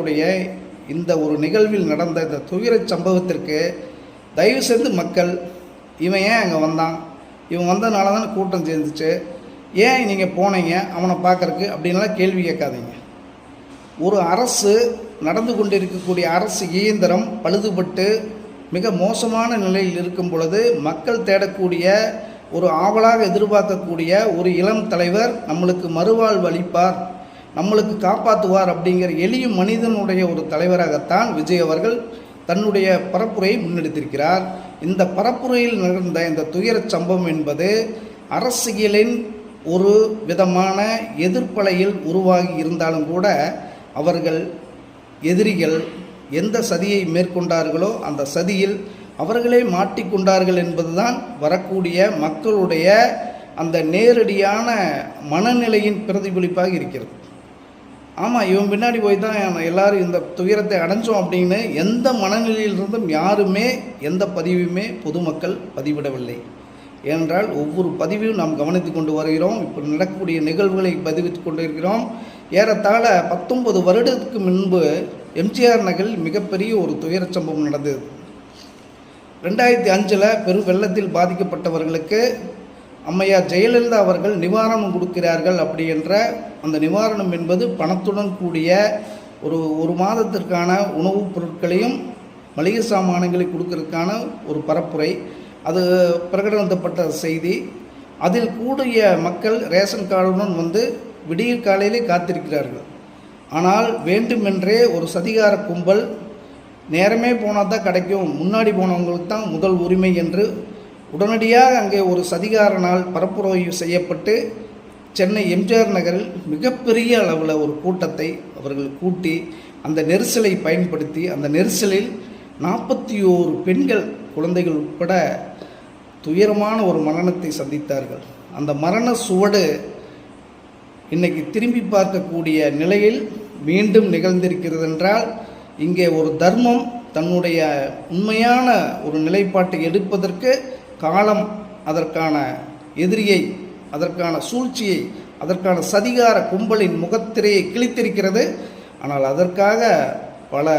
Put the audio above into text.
உடைய இந்த ஒரு நிகழ்வில் நடந்த இந்த துயரச் சம்பவத்திற்கு தயவு செய்து மக்கள், இவன் ஏன் அங்கே வந்தான், இவன் வந்ததுனால தானே கூட்டம் சேர்ந்துச்சு, ஏன் நீங்கள் போனீங்க அவனை பார்க்கறக்கு அப்படின்லாம் கேள்வி கேட்காதீங்க. ஒரு அரசு நடந்து கொண்டிருக்கக்கூடிய அரசு இயந்திரம் பழுதுபட்டு மிக மோசமான நிலையில் இருக்கும் பொழுது மக்கள் தேடக்கூடிய ஒரு ஆவலாக எதிர்பார்க்கக்கூடிய ஒரு இளம் தலைவர் நம்மளுக்கு மறுவாழ்வு அளிப்பார், நம்மளுக்கு காப்பாற்றுவார் அப்படிங்கிற எளிய மனிதனுடைய ஒரு தலைவராகத்தான் விஜய் அவர்கள் தன்னுடைய பரப்புரையை முன்னெடுத்திருக்கிறார். இந்த பரப்புரையில் நடந்த இந்த துயரச் சம்பவம் என்பது அரசியலின் ஒரு விதமான எதிர்ப்பலையில் உருவாகி இருந்தாலும் கூட அவர்கள் எதிரிகள் எந்த சதியை மேற்கொண்டார்களோ அந்த சதியில் அவர்களே மாட்டிக்கொண்டார்கள் என்பதுதான் வரக்கூடிய மக்களுடைய அந்த நேரடியான மனநிலையின் பிரதிபலிப்பாக இருக்கிறது. ஆமாம், இவன் பின்னாடி போய் தான் எல்லாரும் இந்த துயரத்தை அடைஞ்சோம் அப்படின்னு எந்த மனநிலையிலிருந்தும் யாருமே எந்த பதிவுமே பொதுமக்கள் பதிவிடவில்லை. ஏனென்றால் ஒவ்வொரு பதிவையும் நாம் கவனித்து கொண்டு வருகிறோம். இப்போ நடக்கக்கூடிய நிகழ்வுகளை பதிவிட்டு கொண்டு இருக்கிறோம். ஏறத்தாழ 19 வருடத்துக்கு முன்பு எம்ஜிஆர் நகரில் மிகப்பெரிய ஒரு துயரச் சம்பவம் நடந்தது. 2005 பெரும் வெள்ளத்தில் பாதிக்கப்பட்டவர்களுக்கு அம்மையார் ஜெயலலிதா அவர்கள் நிவாரணம் கொடுக்கிறார்கள். அப்படி என்ற அந்த நிவாரணம் என்பது பணத்துடன் கூடிய ஒரு மாதத்திற்கான உணவுப் பொருட்களையும் மளிகை சாமான்களை கொடுக்கறதுக்கான ஒரு பரப்புரை, அது பிரகடனப்பட்ட செய்தி. அதில் கூடிய மக்கள் ரேஷன் கார்டுடன் வந்து விடியற் காலையிலே காத்திருக்கிறார்கள். ஆனால் வேண்டுமென்றே ஒரு சதிகார கும்பல் நேரமே போனால் தான் கிடைக்கும், முன்னாடி போனவங்களுக்கு தான் முதல் உரிமை என்று உடனடியாக அங்கே ஒரு சதிகார நாள் பரப்புரை செய்யப்பட்டு சென்னை எம்ஜிஆர் நகரில் மிகப்பெரிய அளவில் ஒரு கூட்டத்தை அவர்கள் கூட்டி அந்த நெரிசலை பயன்படுத்தி அந்த நெரிசலில் 41 பெண்கள் குழந்தைகள் உட்பட துயரமான ஒரு மரணத்தை சந்தித்தார்கள். அந்த மரண சுவடு இன்றைக்கி திரும்பி பார்க்கக்கூடிய நிலையில் மீண்டும் நிகழ்ந்திருக்கிறது என்றால் இங்கே ஒரு தர்மம் தன்னுடைய உண்மையான ஒரு நிலைப்பாட்டை எடுப்பதற்கு காலம் அதற்கான எதிரியை, அதற்கான சூழ்ச்சியை, அதற்கான சதிகார கும்பலின் முகத்திரையை கிழித்திருக்கிறது. ஆனால் அதற்காக பல